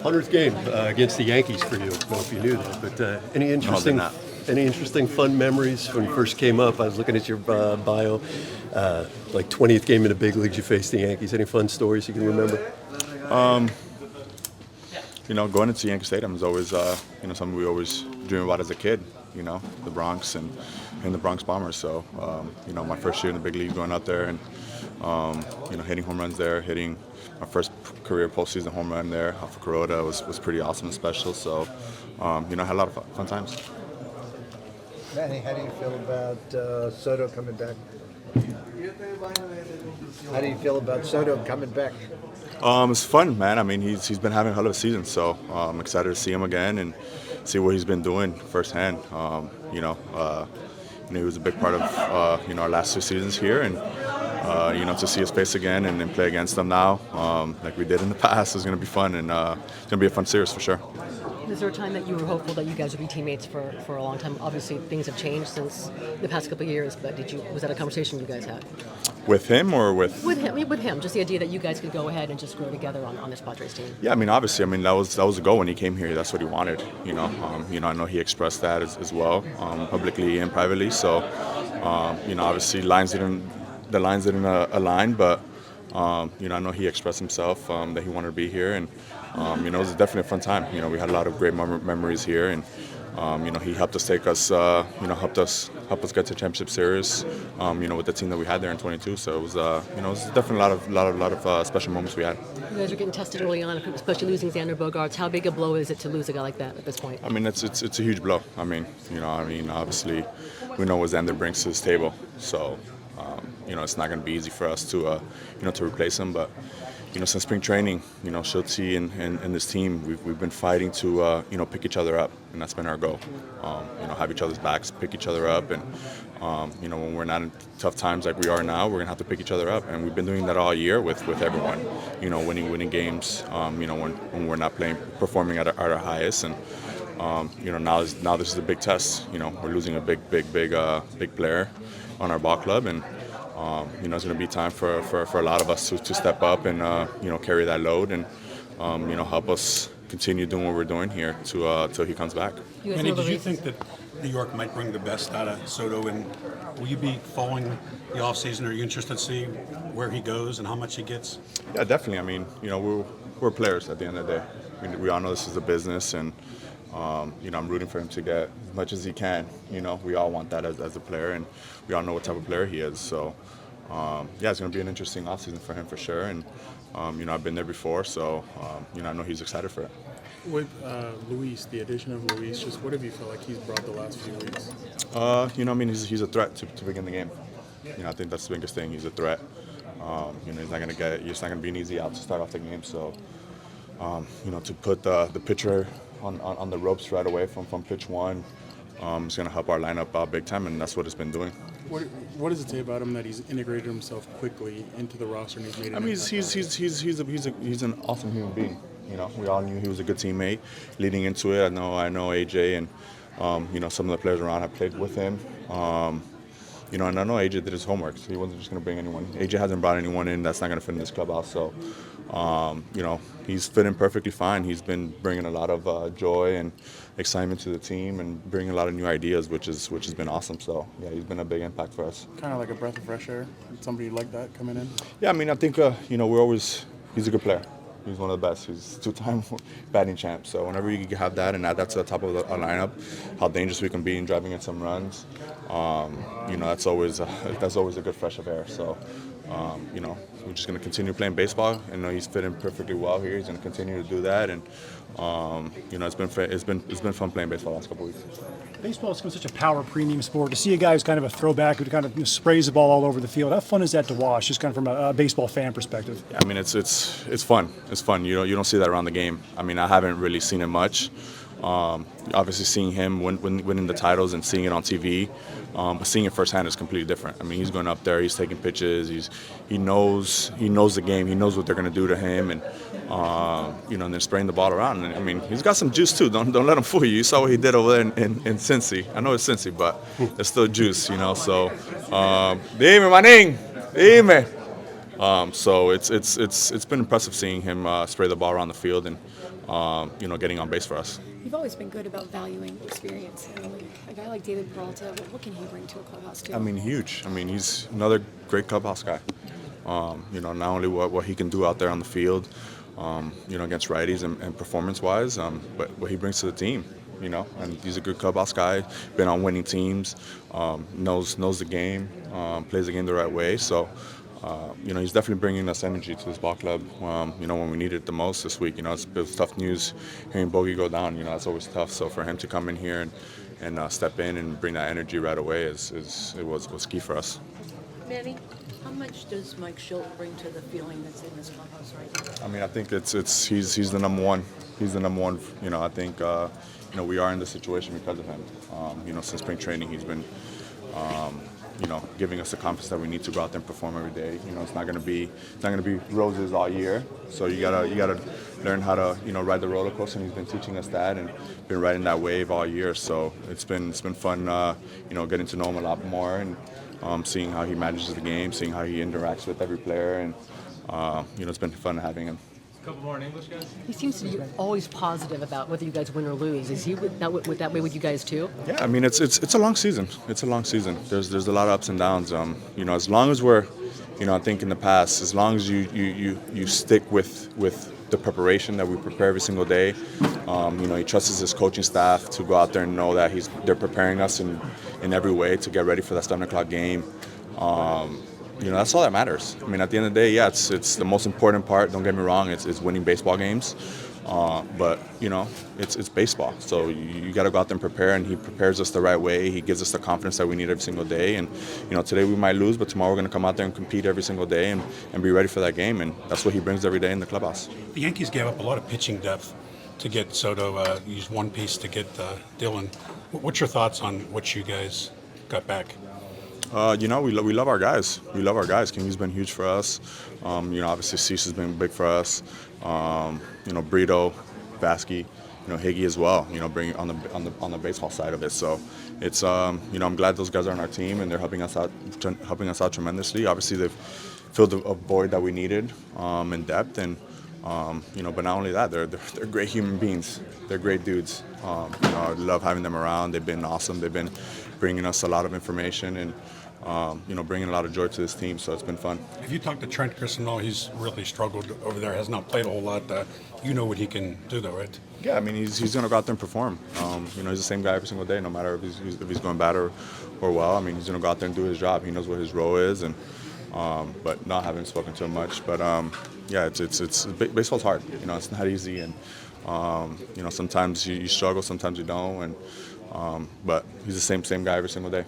100th game against the Yankees for you. I don't know if you knew that, but any interesting fun memories when you first came up? I was looking at your bio, like 20th game in the big leagues, you faced the Yankees. Any fun stories you can remember? Going into Yankee Stadium is always, something we always dream about as a kid. The Bronx and the Bronx Bombers. So, my first year in the big leagues, going out there and, hitting home runs there, hitting my first career postseason home run there off of Corota was pretty awesome and special. So, I had a lot of fun times. Manny, how do you feel about Soto coming back? How do you feel about Soto coming back? It's fun, man. I mean, he's been having a hell of a season, so I'm excited to see him again and see what he's been doing firsthand. He was a big part of our last 2 seasons here, and to see his face again and play against him now, like we did in the past, is going to be fun, and it's going to be a fun series for sure. Is there a time that you were hopeful that you guys would be teammates for a long time? Obviously, things have changed since the past couple of years, but was that a conversation you guys had? With him or with? With him. Just the idea that you guys could go ahead and just grow together on this Padres team. Yeah, obviously, that was a goal when he came here. That's what he wanted. I know he expressed that as well, publicly and privately. So, obviously, the lines didn't align, but I know he expressed himself that he wanted to be here, and it was definitely a fun time. We had a lot of great memories here, and he helped us helped us get to the championship series, with the team that we had there in 22. So it was definitely a lot of special moments we had. You guys are getting tested early on, especially losing Xander Bogaerts. How big a blow is it to lose a guy like that at this point? It's a huge blow. Obviously, we know what Xander brings to this table, so it's not going to be easy for us to replace him, but. Since spring training, Schultz and this team, we've been fighting to, pick each other up, and that's been our goal. Have each other's backs, pick each other up, and, when we're not in tough times like we are now, we're going to have to pick each other up, and we've been doing that all year with everyone, winning games, when we're not performing at our highest, and, now this is a big test. We're losing a big player on our ball club, and it's going to be time for a lot of us to step up and carry that load and help us continue doing what we're doing here till he comes back. Manny, did you think that New York might bring the best out of Soto, and will you be following the offseason? Are you interested to see where he goes and how much he gets? Yeah, definitely. We're players at the end of the day. We all know this is a business, and I'm rooting for him to get as much as he can. We all want that as a player, and we all know what type of player he is. So, it's going to be an interesting offseason for him for sure. And, I've been there before, so, I know he's excited for it. With Luis, the addition of Luis, just what have you felt like he's brought the last few weeks? He's a threat to begin the game. I think that's the biggest thing. He's a threat. It's not going to be an easy out to start off the game. So, to put the pitcher on the ropes right away from pitch one, it's going to help our lineup out big time, and that's what it's been doing. What does it say about him that he's integrated himself quickly into the roster and he's made it? He's an awesome human being. We all knew he was a good teammate leading into it. I know AJ and some of the players around have played with him. And I know AJ did his homework, so he wasn't just going to bring anyone. AJ hasn't brought anyone in that's not going to fit in this clubhouse. So, he's fit in perfectly fine. He's been bringing a lot of joy and excitement to the team and bringing a lot of new ideas, which has been awesome. So, yeah, he's been a big impact for us. Kind of like a breath of fresh air, somebody like that coming in? Yeah, I think, he's a good player. He's one of the best. He's 2-time batting champ. So whenever you have that and add that to the top of our lineup, how dangerous we can be in driving in some runs, that's always a good fresh of air. So, we're just going to continue playing baseball. I know he's fitting perfectly well here. He's going to continue to do that, and it's been fun playing baseball the last couple of weeks. Baseball has become such a power premium sport. To see a guy who's kind of a throwback who kind of sprays the ball all over the field, how fun is that to watch? Just kind of from a baseball fan perspective. Yeah, it's fun. It's fun. You don't see that around the game. I haven't really seen it much. Obviously, seeing him winning the titles and seeing it on TV, but seeing it firsthand is completely different. He's going up there, he's taking pitches, he knows the game, he knows what they're going to do to him, and and they're spraying the ball around. And he's got some juice too. Don't let him fool you. You saw what he did over there in Cincy. I know it's Cincy, but there's still juice. So, dime, manín, dime. So it's been impressive seeing him spray the ball around the field and getting on base for us. You've always been good about valuing experience in the league. A guy like David Peralta, what can he bring to a clubhouse too? I mean, huge. I mean, he's another great clubhouse guy. Not only what he can do out there on the field, against righties and performance-wise, but what he brings to the team. And he's a good clubhouse guy. Been on winning teams, knows the game, plays the game the right way. So. He's definitely bringing us energy to this ball club. When we needed it the most this week. It was tough news hearing Bogey go down. That's always tough. So for him to come in here and step in and bring that energy right away was key for us. Manny, how much does Mike Schultz bring to the feeling that's in this clubhouse right now? I mean, I think he's the number one. He's the number one. I think we are in this situation because of him. Since spring training, he's been. Giving us the confidence that we need to go out there and perform every day. It's not going to be roses all year. So you gotta learn how to ride the roller coaster. And he's been teaching us that and been riding that wave all year. So it's been fun. Getting to know him a lot more and seeing how he manages the game, seeing how he interacts with every player, and it's been fun having him. Couple more in English, guys. He seems to be always positive about whether you guys win or lose. Is he that way with you guys too? Yeah, I mean it's a long season. It's a long season. There's a lot of ups and downs. As long as we're, I think in the past, as long as you stick with the preparation that we prepare every single day. He trusts his coaching staff to go out there and know that they're preparing us in every way to get ready for that 7:00 game. That's all that matters. I mean, at the end of the day, yeah, it's the most important part. Don't get me wrong, it's winning baseball games. But it's baseball. So you got to go out there and prepare, and he prepares us the right way. He gives us the confidence that we need every single day. And today we might lose, but tomorrow we're going to come out there and compete every single day and be ready for that game. And that's what he brings every day in the clubhouse. The Yankees gave up a lot of pitching depth to get Soto. Used one piece to get Dillon. What's your thoughts on what you guys got back? We love our guys. We love our guys. King's been huge for us. Obviously Cease has been big for us. Brito, Vasquez, Higgy as well. Bringing on the baseball side of it. So it's I'm glad those guys are on our team and they're helping us out tremendously. Obviously they've filled a void that we needed in depth and. But not only that, they're great human beings. They're great dudes. I love having them around. They've been awesome. They've been bringing us a lot of information and bringing a lot of joy to this team. So it's been fun. If you talk to Trent Crisanol, he's really struggled over there. Has not played a whole lot. You know what he can do, though, right? Yeah, I mean he's going to go out there and perform. He's the same guy every single day, no matter if he's going bad or well. I mean he's going to go out there and do his job. He knows what his role is and. But not having spoken to him much. But yeah, it's baseball's hard. It's not easy, and sometimes you struggle, sometimes you don't. And but he's the same guy every single day.